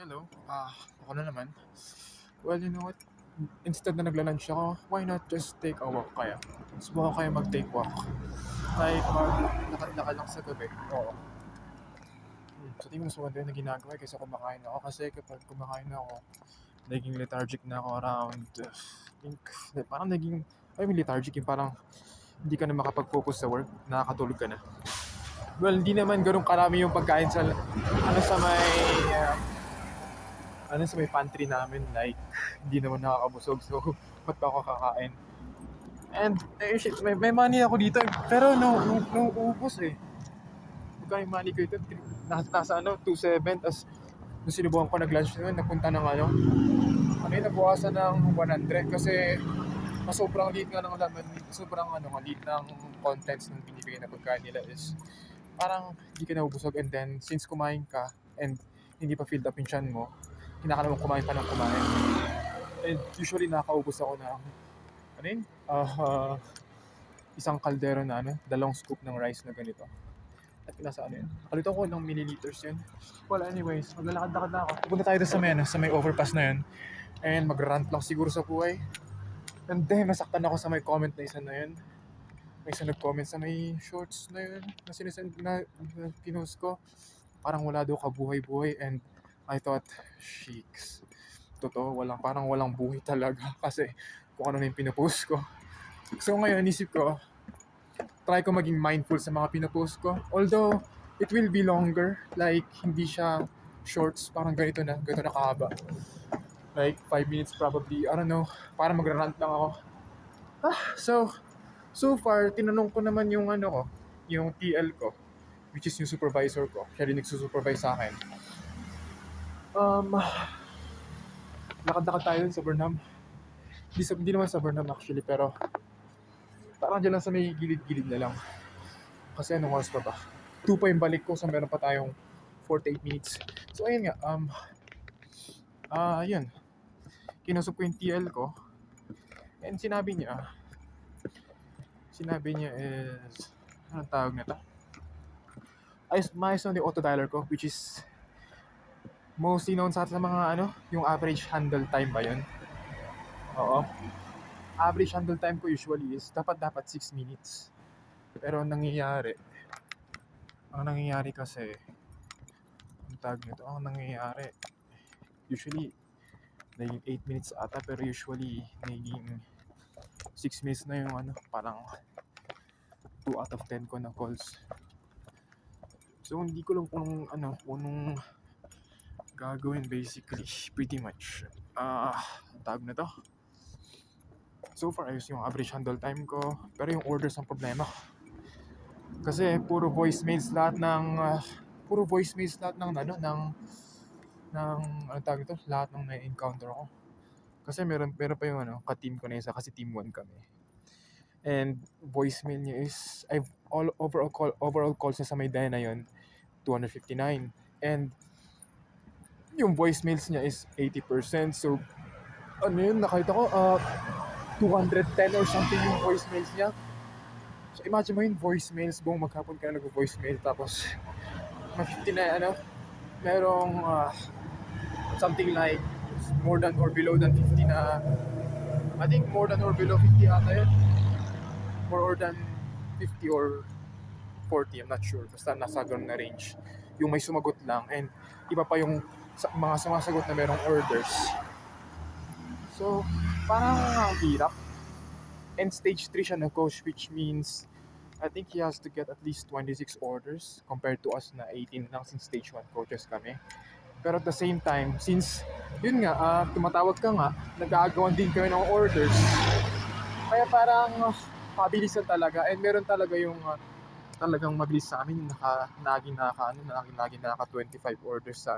Hello. Ako na naman. Well, you know what? Instead na nagla-lunch ako, why not just take a walk kaya? Subukan kaya mag-take walk. Like, maglakad-lakad lang sa gabi. Oo. Sa tingin mo, mas maganda yun na ginagawa kaysa kumakain ako. Kasi kapag kumakain ako, naging lethargic na ako around, think, parang lethargic yung parang hindi ka na makapag-focus sa work, nakakatulog ka na. Well, hindi naman ganun karami yung pagkain sa may pantry namin, like, hindi naman nakakabusog, so, ba't pa ako kakain? And, shit, may money ako dito, pero no ubos eh. Magkano yung money ko ito? Nasa 2.7, tas, nung sinubukan ko nag-lunch naman, napunta ng nabukasan ng 100, kasi, sobrang liit nga ng laman, sobrang liit ng contents ng binibigay na pagkain nila is, parang, hindi ka nabubusog, and then, since kumain ka, and, hindi pa filled up yung tiyan mo, kinakala mo kumain pa ng kumain. And usually nakakaubos ako ng isang kaldero na dalawang scoop ng rice na ganito. At nasa kalito ko ng milliliters yun. Well, anyways, maglalakad-lakad na ako. Pupunta tayo sa may overpass na yun. And mag-rant lang siguro sa buhay. And then, nasaktan ako sa may comment na isa na yun. May isa nag-comment sa may shorts na yun na pinost ko. Parang wala daw kabuhay-buhay, and I thought, sheiks. Totoo, parang walang buhay talaga kasi kung ano na yung pinopost ko. So ngayon, isip ko, try ko maging mindful sa mga pinopost ko. Although, it will be longer. Like, hindi siya shorts, parang ganito na kahaba. Like, 5 minutes probably, I don't know, parang magra-rant lang ako. So far, tinanong ko naman yung yung TL ko, which is yung supervisor ko. Siya rin nagsusupervise sa akin. Lakad-lakad tayo sa Burnham. Hindi naman sa Burnham actually, pero parang dyan lang sa may gilid-gilid na lang. Kasi anong oras pa ba? 2 pa yung balik ko, so meron pa tayong 48 minutes. So ayun nga, yun. Kinusap ko yung TL ko, and sinabi niya is, anong tawag na ito? Maayos na yung auto dialer ko, which is mostly known sa mga yung average handle time ba yun? Oo. Average handle time ko usually is dapat 6 minutes. Pero ang nangyayari kasi, usually naging 8 minutes ata, pero usually naging 6 minutes na yung parang 2 out of 10 ko na calls. So hindi ko lang kung anong gagawin basically, pretty much. Tawag na to. So far, ayos yung average handle time ko, pero yung orders ang problema. Kasi puro voicemails lahat ng tawag ito, lahat ng na-encounter ko. Kasi meron pa yung ka-team ko na isa, kasi team 1 kami. And voicemail niya is, overall calls niya sa may day na yun, 259. And yung voicemails niya is 80%. So, nakita ko, 210 or something yung voicemails niya. So, imagine mo yung voicemails, buong maghapon ka na nag-voicemail, tapos, 50 na, merong, something like, more than or below than 50 na, I think more than or below 50 ata yun. More than 50 or 40, I'm not sure. Basta nasa ganun na range. Yung may sumagot lang, and iba pa yung mga sumasagot na merong orders. So, parang hirap. And stage 3 siya na coach, which means I think he has to get at least 26 orders compared to us na 18 lang since stage 1 coaches kami. Pero at the same time, since yun nga, tumatawag ka nga, nag-aagawan din kami ng orders. Kaya parang pabilisan talaga, and meron talaga yung talagang mabilis sa amin, naging naka 25 orders sa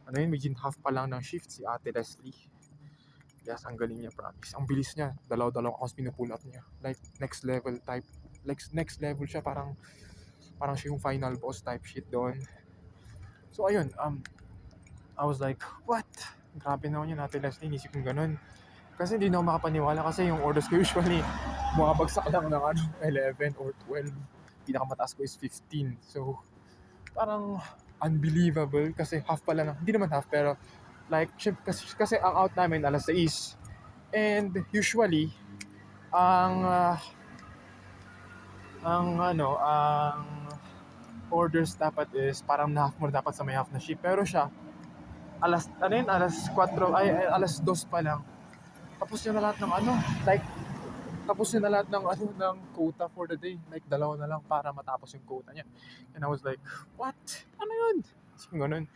within half pa lang ng shift, si Ate Leslie. Yes, ang galing niya, promise. Ang bilis niya, dalaw-dalaw ako pinupull up niya. Like next level siya, parang siya yung final boss type shit doon. So ayun, I was like, what? Grabe naman yun, Ate Leslie, inisip kong ganun. Kasi hindi na ako makapaniwala, kasi yung orders ko usually bumabagsak lang ng 11 or 12. Pinakamataas ko is 15. So, parang unbelievable kasi half pala na, hindi naman half pero like kasi ang out namin alas 6 and usually ang ang orders dapat is parang na half mo dapat sa may half na shift pero siya alas 4 alas 2 pa lang tapos yun na lahat ng like tapos yun na lahat ng ng quota for the day. Like, dalawa na lang para matapos yung quota niya. And I was like, what? Ano yun? Kasi ganun.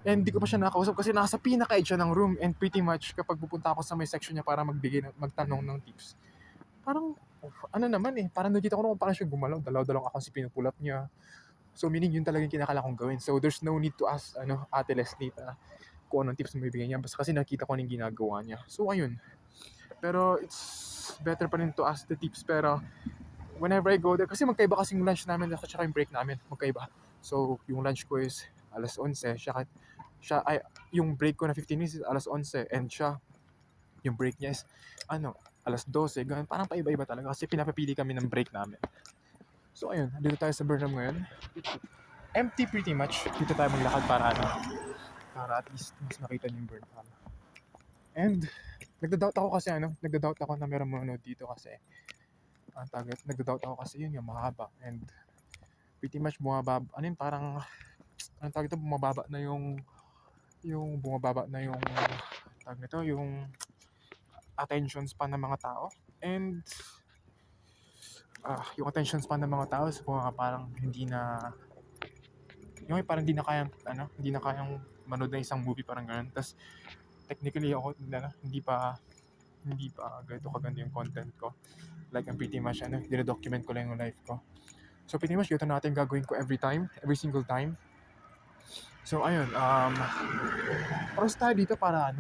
And hindi ko pa siya nakausap kasi nasa pinaka-edge siya ng room. And pretty much, kapag pupunta ako sa may section niya para magtanong ng tips, parang, ano naman parang nakita ko naman parang siya gumalaw. Dalaw-dalaw ako si pinupull up niya. So, meaning yun talaga yung kinakala kong gawin. So, there's no need to ask, Ate Leslie kung anong tips na may bigay niya. Basta kasi nakita ko yung ginagawa niya. So, ayun. Pero, it's better pa rin to ask the tips pero whenever I go there kasi magkaiba kasi yung lunch namin at saka yung break namin magkaiba so yung lunch ko is alas 11 yung break ko na 15 minutes is alas 11 and siya yung break niya is alas 12 ganun parang paiba-iba talaga kasi pinapapili kami ng break namin so ayun dito tayo sa Burnham ngayon empty pretty much dito tayo maglakad para at least mas makita niyo yung Burnham and nagda-doubt ako na meron manonood dito kasi nagda-doubt ako kasi yun yung mahaba and pretty much bumababa parang bumababa na yung tawag nito yung attention span ng mga tao and yung attention span ng mga tao so parang parang hindi na kayang manood ng isang movie parang ganun tas technically ako hindi pa ganito kaganda yung content ko like I'm pretty much dino-document ko lang yung life ko so pretty much ito natin gagawin ko every single time so ayun cross tayo dito para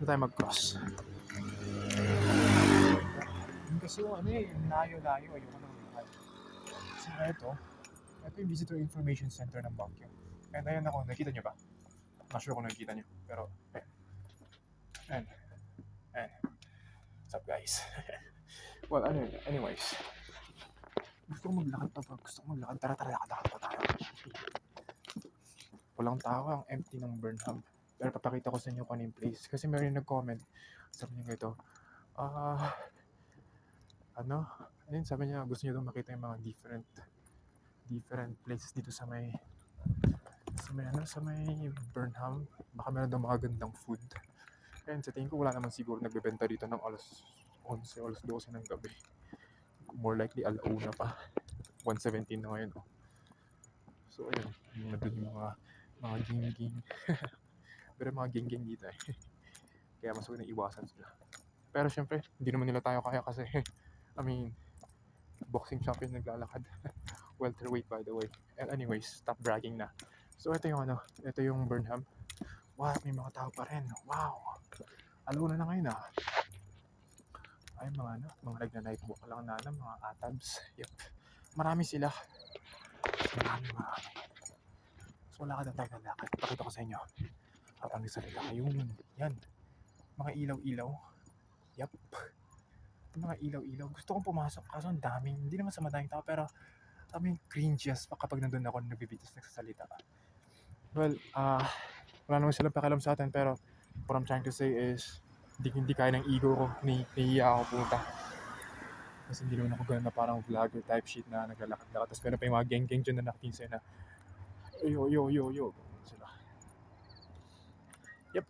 tayo mag-cross kasi yung layo-layo ayoko na maglakad kasi ito yung visitor information center ng Baguio and ayun ako nakita nyo ba? Not sure kung nakikita nyo pero and what's up guys well anyways gusto ko maglakad tara lakad pa tayo walang tao ang empty ng Burnham pero papakita ko sa inyo kung ano yung place kasi meron yung nag-comment sabi niya ganito sabi niya gusto niya daw makita yung mga different places dito sa may Burnham baka meron daw mga gandang food and sa tingin ko wala naman siguro nagbebenta dito ng alas 11 alas 12 ng gabi more likely alauna pa 1:17 na ngayon so ayun yung mga ging pero mga ging dito kaya mas huwag na iwasan sila pero syempre hindi naman nila tayo kaya kasi boxing champion naglalakad welterweight by the way and anyways stop bragging na so ito yung Burnham wow may mga tao pa rin wow alauna na ngayon ay mga nagna-night walk lang mga atabs yep marami sila marami so lakad na tayo ng lakad pakita ko sa inyo habang nagsalita yan mga ilaw yep mga ilaw gusto kong pumasok kaso ang daming hindi naman sa madaming tao pero cringes kapag nandun ako nagbibitis nagsasalita well wala naman silang pakialam sa atin pero what I'm trying to say is hindi kaya ng ego ko nahihiya ako pumunta kasi hindi naman ako ganun na parang vlogger type shit na naglalakad-lakad tapos meron pa yung mga geng dyan na nakatinsa na yo sila yep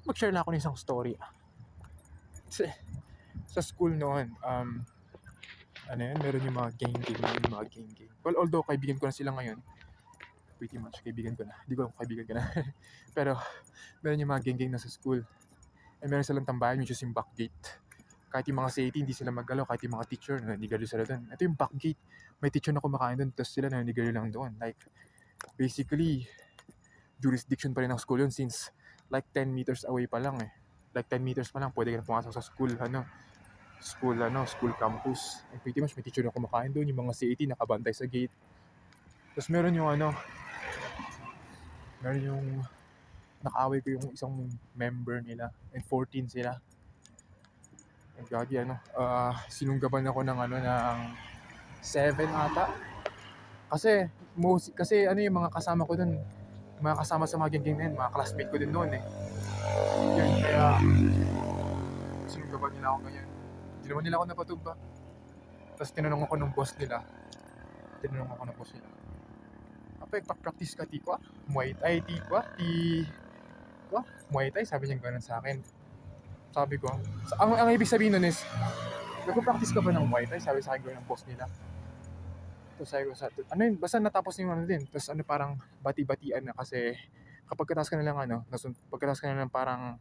mag-share na ako ng isang story sa school noon meron yung mga geng well although kaibigan ko na sila ngayon pretty much kaibigan ko na hindi ko alam kung kaibigan ko na pero meron yung mga geng na sa school meron silang tambayan which is yung back gate kahit yung mga CAT hindi sila maggalaw kahit yung mga teacher naninigarilyo sila doon ito yung back gate may teacher na kumakain doon tapos sila naninigarilyo lang doon like basically jurisdiction pa rin ng school yun since like 10 meters away pa lang like 10 meters pa lang pwede ka na pumasok sa school school campus and pretty much may teacher na kumakain doon yung mga CAT nakabantay sa gate tapos meron yung nakaaway ko yung isang member nila and 14 sila and gagi sinunggaban ako ng 7 ata Kasi ano yung mga kasama ko dun, mga kasama sa mga gang-gang na yun, mga classmate ko din noon eh. Yun, kaya sinunggaban nila ako ganyan. Hindi naman nila ako napatumba. Tapos tinanong ako ng boss nila, apa practice ka ti kwa? Muay Thai ti kwa? Muay Thai? Sabi niya ganun sa akin. Sabi ko, ang ibig sabihin nun is, nagpo-practice ka ba ng Muay Thai? Sabi sa akin ganun ng boss nila. Tapos sabi ko ano yun, basta natapos yung ano din. Tapos ano parang bati-batian na kasi kapag katas ka nilang pagkatas ka nilang parang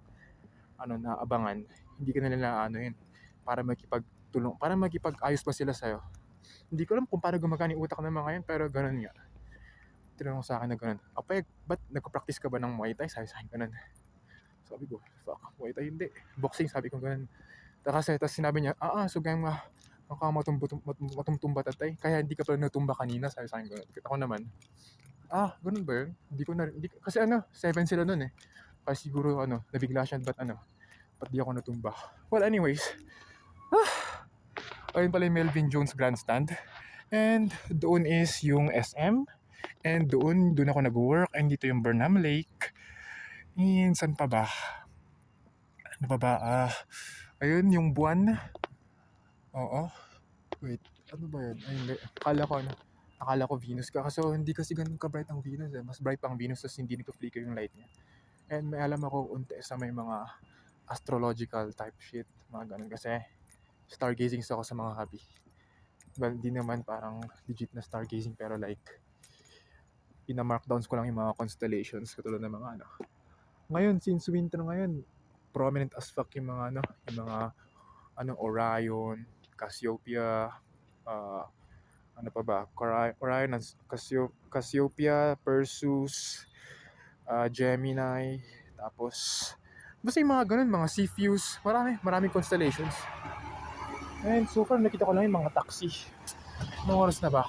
naabangan, hindi ka nila ano yun, para makipag-ayos pa sila sa'yo. Hindi ko alam kung paano gumagana yung utak ng mga yun, pero ganun nga. Tinanong sa akin na ganun, Apay, ba't nagpa-practice ka ba ng Muay Thai? Sabi sa akin ganun. Sabi ko, fuck, Muay Thai hindi. Boxing, sabi ko ganun. Tapos sinabi niya, sugay mo, matumtumba tatay. Kaya hindi ka pala natumba kanina, sabi sa akin ganun. Ako naman, ganun ba yun? Kasi 7 sila nun eh. Kasi siguro nabigla siya, ba't di ako natumba? Well, anyways, ayun pala yung Melvin Jones Grandstand. And doon is yung SM. And doon ako nag-work. And dito yung Burnham Lake. And saan pa ba? Ano pa ba? Ayun, yung buwan. Oo. Wait, ano ba yun? Ay, hindi. Akala ko Venus ka. Kaso hindi kasi ganun ka-bright ang Venus eh. Mas bright pang Venus tapos hindi nito-flicker yung light niya. And may alam ako unti sa may mga astrological type shit. Mga ganun. Kasi stargazing ako sa mga hobby. Well, di naman parang legit na stargazing pero like ina-markdowns ko lang yung mga constellations katulad ng mga Ngayon, since winter ngayon, prominent as fuck yung mga Orion, Cassiopeia, ano pa ba? Orion, Cassiopeia, Perseus, Gemini, tapos basta yung mga ganun, mga Cepheus, maraming constellations. And so far, nakita ko lang yung mga taxi. Anong oras na ba?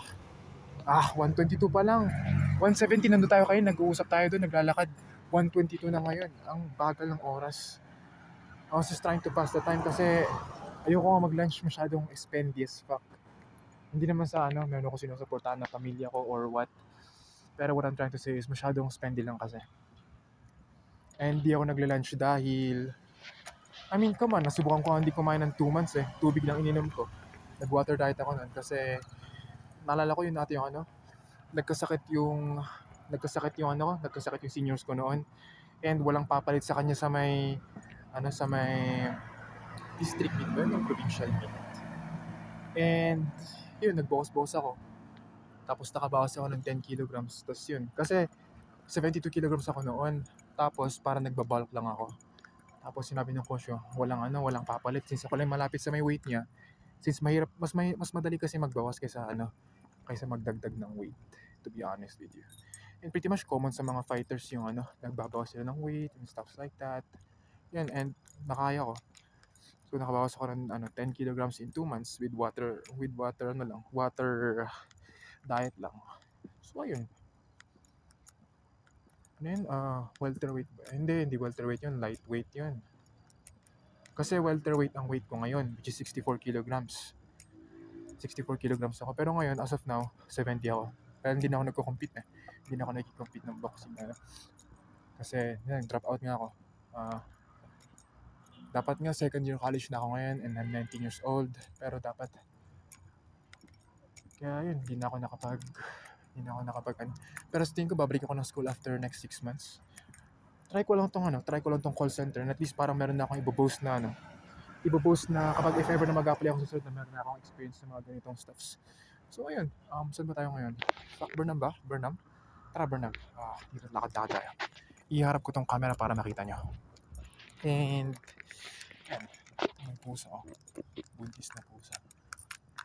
1:22 pa lang. 1:17 nandun tayo kayo, nag-uusap tayo doon, naglalakad. 1:22 na ngayon. Ang bagal ng oras. I was just trying to pass the time kasi ayoko nga mag-lunch masyadong spendy as fuck. Hindi naman sa meron ako sinusuportahan na pamilya ko or what. Pero what I'm trying to say is masyadong spendy lang kasi. And di ako nagla-lunch dahil come on, nasubukan ko hindi kumain ng 2 months eh. Tubig lang ininom ko. Nag-water diet ako nun kasi naalala ko yung nagkasakit yung seniors ko noon and walang papalit sa kanya sa may district meet ba yung provincial meet. And yun, nagbawas-bawas ako. Tapos nakabawas ako ng 10 kilograms. Tapos yun, kasi 72 kilograms ako noon. Tapos parang nagbabulk lang ako. Tapos sinabi ng coach ko, walang papalit since ako lang malapit sa may weight niya. Since mahirap, mas madali kasi magbawas kaysa magdagdag ng weight, to be honest with you. And pretty much common sa mga fighters yung nagbabawas sila ng weight and stuff like that. Yan, and nakaya ko. So nakabawas ako ng 10 kilograms in 2 months with water diet lang. So ayun. Ano yun? Welterweight ba? Hindi welterweight yun, lightweight yun. Kasi welterweight ang weight ko ngayon, which is 64 kilograms. 64 kilograms ako. Pero ngayon, as of now, 70 ako. Pero hindi na ako nagko-compete eh. Hindi na ako nagki-compete ng boxing Kasi, drop out nga ako. Dapat nga second year college na ako ngayon and I'm 19 years old. Pero dapat, kaya yun, hindi na ako nakapag Pero sa tingin ko, babalik ako ng school after next 6 months. Try ko lang tong call center. And at least parang meron na akong ibo-boast na kapag if ever na mag-apply ako sa susunod na meron na akong experience sa mga ganitong stuffs. So ayun, saan ba tayo ngayon? Burnham ba? Burnham? Tara Burnham. Dito lakad tayo. Iharap ko tong camera para makita nyo. And yan, may pusa buntis na pusa.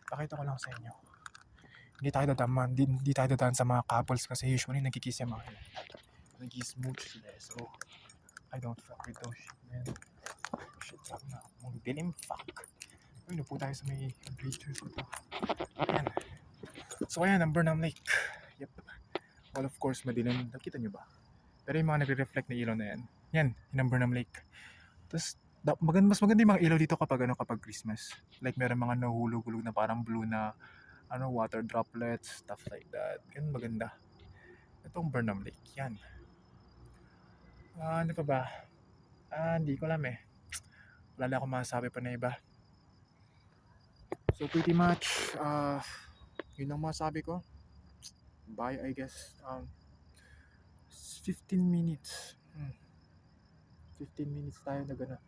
Pakita ko lang sa inyo. Hindi tayo dadaan sa mga couples kasi usually nagkikiss yung mga nag-smooch sila. So I don't fuck with those shit, man. Shit, sabi na. Dilim, fuck. Ayun, po tayo sa may bleachers ko to. Ayan. So ayan, ang Burnham Lake. Yep. Well, of course, madilim. Nakita nyo ba? Pero yung mga nagre-reflect na ilaw na yan. Yan, yun ang Burnham Lake. Tapos, mas maganda yung mga ilaw dito kapag Christmas. Like, meron mga nahulog-hulog na parang blue na water droplets, stuff like that. Ganun maganda. Itong Burnham Lake, yan. Ano pa ba? Hindi ko alam eh. Wala na akong masasabi pa na iba. So pretty much, yun ang masabi ko. Bye, I guess. 15 minutes. 15 minutes tayo na gano'n.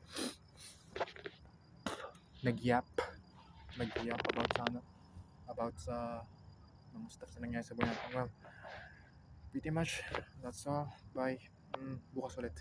Nag-yap about sa mga stuff na nangyari sa buhay natin. Well, pretty much, that's all. Bye. Bukas ulit.